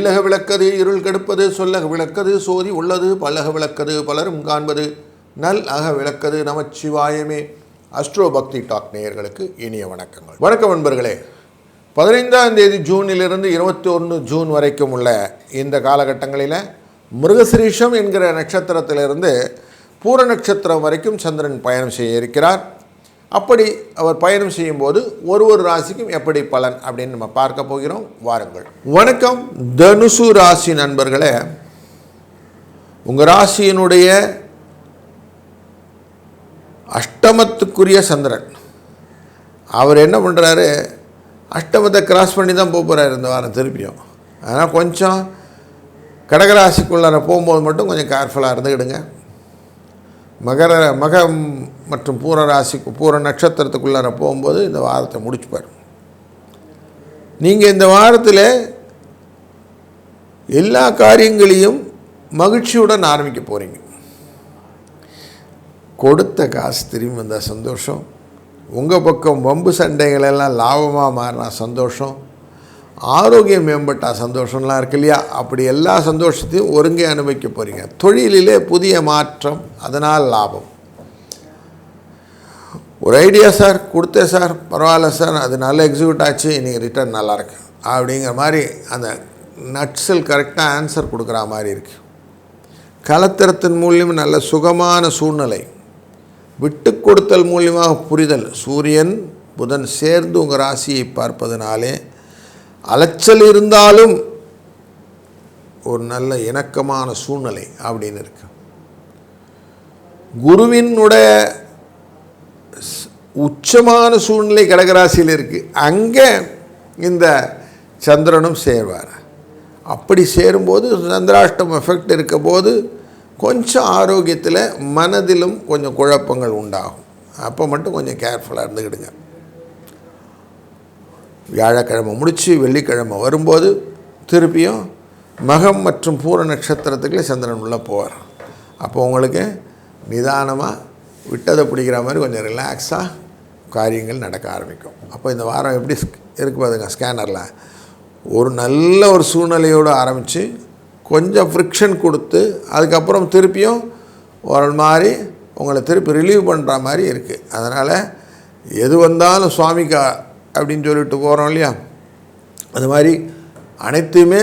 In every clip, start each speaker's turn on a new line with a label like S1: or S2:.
S1: இல்லக விளக்கது இருள் கெடுப்பது சொல்லக விளக்கது சோதி உள்ளது பல்லக விளக்கது பலரும் காண்பது நல் அக விளக்கது நமச்சிவாயமே. அஸ்ட்ரோ பக்தி டாக் நேயர்களுக்கு இனிய வணக்கங்கள். வணக்கம் நண்பர்களே. 15ஆம் தேதி ஜூனிலிருந்து 21 ஜூன் வரைக்கும் உள்ள இந்த காலகட்டங்களில் மிருகசிரீஷம் என்கிற நட்சத்திரத்திலிருந்து பூர நட்சத்திரம் வரைக்கும் சந்திரன் பயணம் செய்ய இருக்கிறார். அப்படி அவர் பயணம் செய்யும்போது ஒரு ராசிக்கும் எப்படி பலன் அப்படின்னு நம்ம பார்க்க போகிறோம். வாருங்கள். வணக்கம் தனுசு ராசி நண்பர்களே. உங்கள் ராசியினுடைய அஷ்டமத்துக்குரிய சந்திரன் அவர் என்ன பண்ணுறாரு, அஷ்டமத்தை கிராஸ் பண்ணி தான் போகிறார் இந்த வாரம் திருப்பியும். அதனால் கொஞ்சம் கடகராசிக்குள்ளார போகும்போது மட்டும் கொஞ்சம் கேர்ஃபுல்லாக இருந்துக்கிடுங்க. மகம் மற்றும் பூர ராசிக்கு பூர நட்சத்திரத்துக்குள்ளார போகும்போது இந்த வாரத்தை முடிச்சுப்பார். நீங்கள் இந்த வாரத்தில் எல்லா காரியங்களையும் மகிழ்ச்சியுடன் ஆரம்பிக்க போகிறீங்க. கொடுத்த காசு திரும்பி வந்தால் சந்தோஷம். உங்கள் பக்கம் வம்பு சண்டைகளெல்லாம் லாபமாக மாறினா சந்தோஷம். ஆரோக்கியம் மேம்பட்டால் சந்தோஷம்லாம் இருக்கு இல்லையா, அப்படி எல்லா சந்தோஷத்தையும் ஒருங்கே அனுபவிக்க போகிறீங்க. தொழிலிலே புதிய மாற்றம், அதனால் லாபம். ஒரு ஐடியா சார் கொடுத்தேன் சார், பரவாயில்ல சார், அது நல்லா எக்ஸிக்யூட் ஆச்சு, இன்றைக்கி ரிட்டர்ன் நல்லாயிருக்கு அப்படிங்கிற மாதிரி அந்த நட்ஸில் கரெக்டாக ஆன்சர் கொடுக்குற மாதிரி இருக்குது. கலத்திரத்தின் மூலியம் நல்ல சுகமான சூழ்நிலை, விட்டு கொடுத்தல் மூலியமாக புரிதல். சூரியன் புதன் சேர்ந்து உங்கள் ராசியை பார்ப்பதனாலே அலைச்சல் இருந்தாலும் ஒரு நல்ல இணக்கமான சூழ்நிலை அப்படின்னு இருக்கு. குருவினுடைய உச்சமான சூழ்நிலை கடகராசியில் இருக்குது. அங்கே இந்த சந்திரனும் சேர்வார். அப்படி சேரும்போது சந்திராஷ்டம் எஃபெக்ட் இருக்க போது கொஞ்சம் ஆரோக்கியத்தில் மனதிலும் கொஞ்சம் குழப்பங்கள் உண்டாகும். அப்போ மட்டும் கொஞ்சம் கேர்ஃபுல்லாக இருந்துக்கிடுங்க. வியாழக்கிழமை முடித்து வெள்ளிக்கிழமை வரும்போது திருப்பியும் மகம் மற்றும் பூர நட்சத்திரத்துக்குள்ளே சந்திரன் உள்ளே போவார். அப்போ உங்களுக்கு நிதானமாக விட்டதை பிடிக்கிற மாதிரி கொஞ்சம் ரிலாக்ஸாக காரியங்கள் நடக்க ஆரம்பிக்கும். அப்போ இந்த வாரம் எப்படி இருக்கு பாருங்க. ஸ்கேனரில் ஒரு நல்ல ஒரு சூழ்நிலையோடு ஆரம்பித்து கொஞ்சம் ஃப்ரிக்ஷன் கொடுத்து அதுக்கப்புறம் திருப்பியும் ஒரு மாதிரி உங்களை திருப்பி ரிலீவ் பண்ணுற மாதிரி இருக்குது. அதனால் எது வந்தாலும் சுவாமிக்கா அப்படின்னு சொல்லிட்டு போகிறோம் இல்லையா, அது மாதிரி அனைத்தையுமே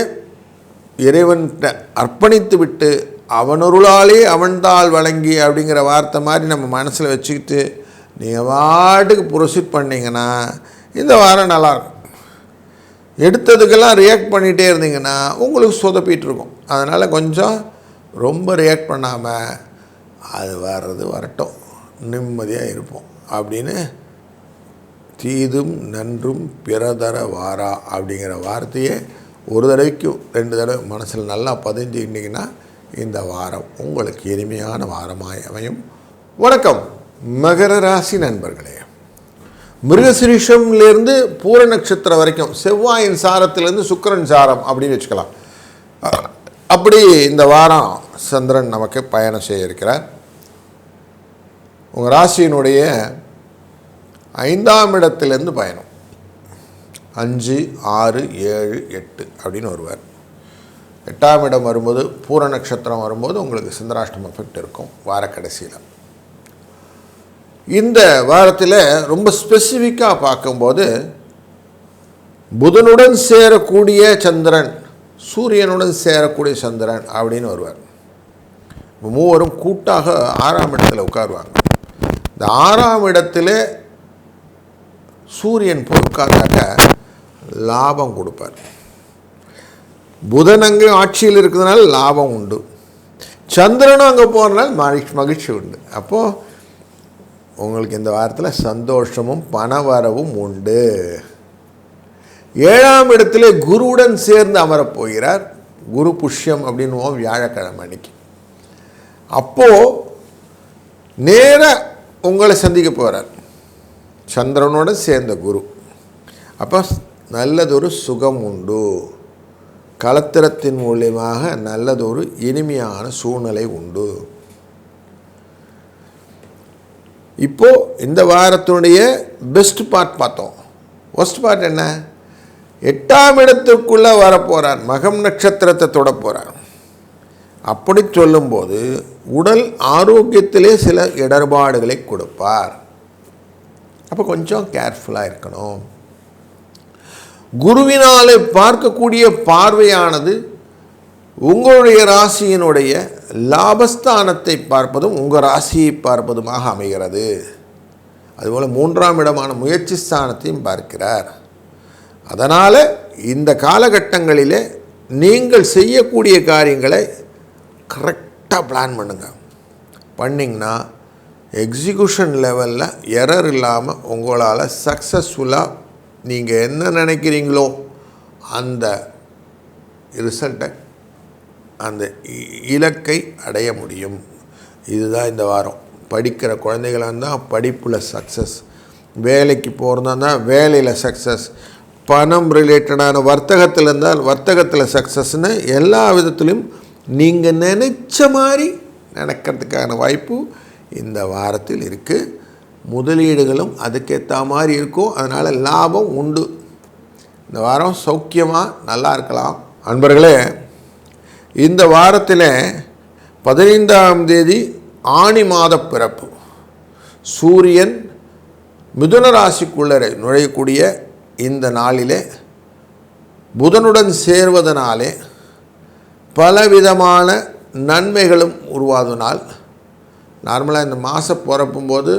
S1: இறைவன்கிட்ட அர்ப்பணித்து விட்டு அவனொருளாலே அவன்தாள் வழங்கி அப்படிங்கிற வார்த்தை மாதிரி நம்ம மனசில் வச்சுக்கிட்டு நீங்கள் வாட்டுக்கு ப்ரொசீட் பண்ணிங்கன்னா இந்த வாரம் நல்லாயிருக்கும். எடுத்ததுக்கெல்லாம் ரியாக்ட் பண்ணிகிட்டே இருந்தீங்கன்னா உங்களுக்கு சொதப்பிகிட்டு இருக்கும். அதனால் கொஞ்சம் ரொம்ப ரியாக்ட் பண்ணாமல் அது வர்றது வரட்டும், நிம்மதியாக இருப்போம் அப்படின்னு தீதும் நன்றும் பிறதர வாரா அப்படிங்கிற வார்த்தையை ஒரு தடவைக்கு 2 தடவை மனசில் நல்லா பதிஞ்சுக்கிட்டிங்கன்னா இந்த வாரம் உங்களுக்கு இனிமையான வாரமாய் அமையும். வணக்கம் மகர ராசி நண்பர்களே. மிருகசிரீஷம்லேருந்து பூர நட்சத்திரம் வரைக்கும் செவ்வாயின் சாரத்திலேருந்து சுக்கிரன் சாரம் அப்படின்னு வச்சுக்கலாம். அப்படி இந்த வாரம் சந்திரன் நமக்கு பயணம் செய்ய இருக்கிறார். உங்கள் ராசியினுடைய 5ஆம் இடத்திலேருந்து பயணம் 5, 6, 7, 8 அப்படின்னு வருவார். 8ஆம் இடம் வரும்போது பூர நட்சத்திரம் வரும்போது உங்களுக்கு சந்திராஷ்டம் எஃபெக்ட் இருக்கும் வார கடைசியில். இந்த வாரத்தில் ரொம்ப ஸ்பெசிஃபிக்காக பார்க்கும்போது புதனுடன் சேரக்கூடிய சந்திரன், சூரியனுடன் சேரக்கூடிய சந்திரன் அப்படின்னு வருவார். மூவரும் கூட்டாக 6ஆம் இடத்துல உட்காருவாங்க. இந்த 6ஆம் இடத்துல சூரியன் பொறுக்காதாக்க லாபம் கொடுப்பார். புதன் அங்கே ஆட்சியில் இருக்கிறதுனால லாபம் உண்டு, சந்திரனும் அங்கே போகிறனால மகிழ்ச்சி உண்டு. அப்போது உங்களுக்கு இந்த வாரத்தில் சந்தோஷமும் பணவரவும் உண்டு. 7ஆம் இடத்துல குருவுடன் சேர்ந்து அமரப்போகிறார். குரு புஷ்யம் அப்படின்னுவோம் வியாழக்கிழமை அன்னைக்கு. அப்போது நேராக உங்களை சந்திக்க போகிறார் சந்திரனோடு சேர்ந்த குரு. அப்போ நல்லதொரு சுகம் உண்டு. கலத்திரத்தின் மூலியமாக நல்லதொரு இனிமையான சூழ்நிலை உண்டு. இப்போது இந்த வாரத்தினுடைய பெஸ்ட் பார்ட் பார்த்தோம். ஒஸ்ட் பார்ட் என்ன? 8ஆம் இடத்திற்குள்ளே வரப்போகிறார், மகம் நட்சத்திரத்தை தொட போகிறார். அப்படி சொல்லும்போது உடல் ஆரோக்கியத்திலே சில இடர்பாடுகளை கொடுப்பார். அப்போ கொஞ்சம் கேர்ஃபுல்லாக இருக்கணும். குருவினாலே பார்க்கக்கூடிய பார்வையானது உங்களுடைய ராசியினுடைய லாபஸ்தானத்தை பார்ப்பதும் உங்கள் ராசியை பார்ப்பதுமாக அமைகிறது. அதுபோல் 3ஆம் இடமான முயற்சி ஸ்தானத்தையும் பார்க்கிறார். அதனால் இந்த காலகட்டங்களிலே நீங்கள் செய்யக்கூடிய காரியங்களை கரெக்டாக பிளான் பண்ணுங்கள். பண்ணிங்கன்னா எக்ஸிக்யூஷன் லெவலில் எரர் இல்லாமல் உங்களால் சக்ஸஸ்ஃபுல்லாக நீங்கள் என்ன நினைக்கிறீங்களோ அந்த ரிசல்ட்டை, அந்த இலக்கை அடைய முடியும். இதுதான் இந்த வாரம். படிக்கிற குழந்தைகளாக இருந்தால் படிப்பில் சக்ஸஸ், வேலைக்கு போகிறதா இருந்தால் வேலையில் சக்ஸஸ், பணம் ரிலேட்டடான வர்த்தகத்தில் இருந்தால் வர்த்தகத்தில் சக்ஸஸ்ன்னு எல்லா விதத்திலும் நீங்கள் நினைச்ச மாதிரி நடக்கிறதுக்கான வாய்ப்பு இந்த வாரத்தில் இருக்குது. முதலீடுகளும் அதுக்கேற்ற மாதிரி இருக்கும். அதனால் லாபம் உண்டு. இந்த வாரம் சௌக்கியமாக நல்லா இருக்கலாம். அன்பர்களே, இந்த வாரத்தில் 15ஆம் தேதி ஆனி மாத பிறப்பு, சூரியன் மிதுன ராசிக்குள்ளே நுழையக்கூடிய இந்த நாளிலே புதனுடன் சேர்வதனாலே பலவிதமான நன்மைகளும் உருவாதுனால், நார்மலாக இந்த மாதம் பிறப்பும்போது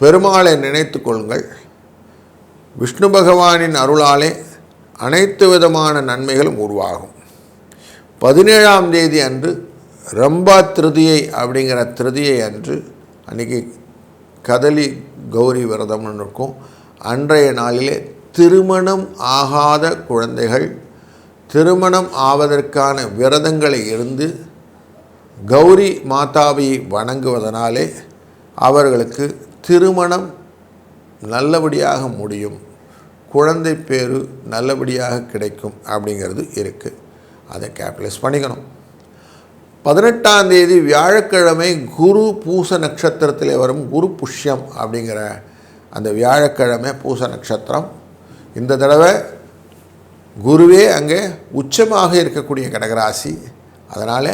S1: பெருமாளை நினைத்து கொள்ளுங்கள். விஷ்ணு பகவானின் அருளாலே அனைத்து விதமான நன்மைகளும் உருவாகும். 17ஆம் தேதி அன்று ரம்பா திருதியை அப்படிங்கிற திருதியை அன்று, அன்றைக்கி கதலி கௌரி விரதம்னு இருக்கும். அன்றைய நாளிலே திருமணம் ஆகாத குழந்தைகள் திருமணம் ஆவதற்கான விரதங்களை இருந்து கௌரி மாதாவை வணங்குவதனாலே அவர்களுக்கு திருமணம் நல்லபடியாக முடியும், குழந்தை பேரு நல்லபடியாக கிடைக்கும் அப்படிங்கிறது இருக்குது. அதை கேபிட்டலைஸ் பண்ணிக்கணும். 18ஆம் தேதி வியாழக்கிழமை குரு பூச நட்சத்திரத்திலே வரும் குரு புஷ்யம் அப்படிங்கிற அந்த வியாழக்கிழமை பூச நட்சத்திரம். இந்த தடவை குருவே அங்கே உச்சமாக இருக்கக்கூடிய கடகராசி. அதனால்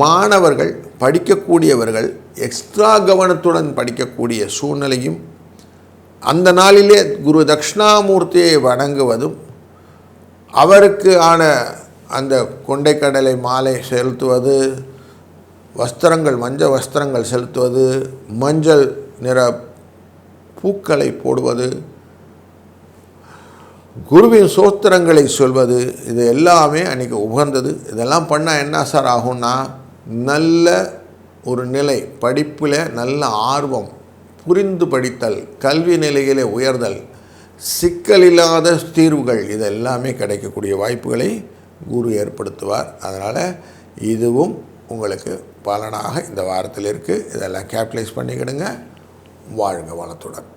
S1: மாணவர்கள், படிக்கக்கூடியவர்கள் எக்ஸ்ட்ரா கவனத்துடன் படிக்கக்கூடிய சூழ்நிலையும், அந்த நாளிலே குரு தட்சிணாமூர்த்தியை வணங்குவதும், அவருக்கு ஆன அந்த கொண்டைக்கடலை மாலை செலுத்துவது, வஸ்திரங்கள் மஞ்சள் வஸ்திரங்கள் செலுத்துவது, மஞ்சள் நிற பூக்களை போடுவது, குருவின் சோத்திரங்களை சொல்வது, இது எல்லாமே அன்றைக்கி உகந்தது. இதெல்லாம் பண்ணால் என்ன சார் ஆகும்னா, நல்ல ஒரு நிலை, படிப்பில் நல்ல ஆர்வம், புரிந்து படித்தல், கல்வி நிலையிலே உயர்தல், சிக்கலில்லாத தீர்வுகள், இது எல்லாமே கிடைக்கக்கூடிய வாய்ப்புகளை குரு ஏற்படுத்துவார். அதனால் இதுவும் உங்களுக்கு பலனாக இந்த வாரத்தில் இருக்குது. இதெல்லாம் கேபிட்டலைஸ் பண்ணிக்கிடுங்க. வாழ்க வளத்துடன்.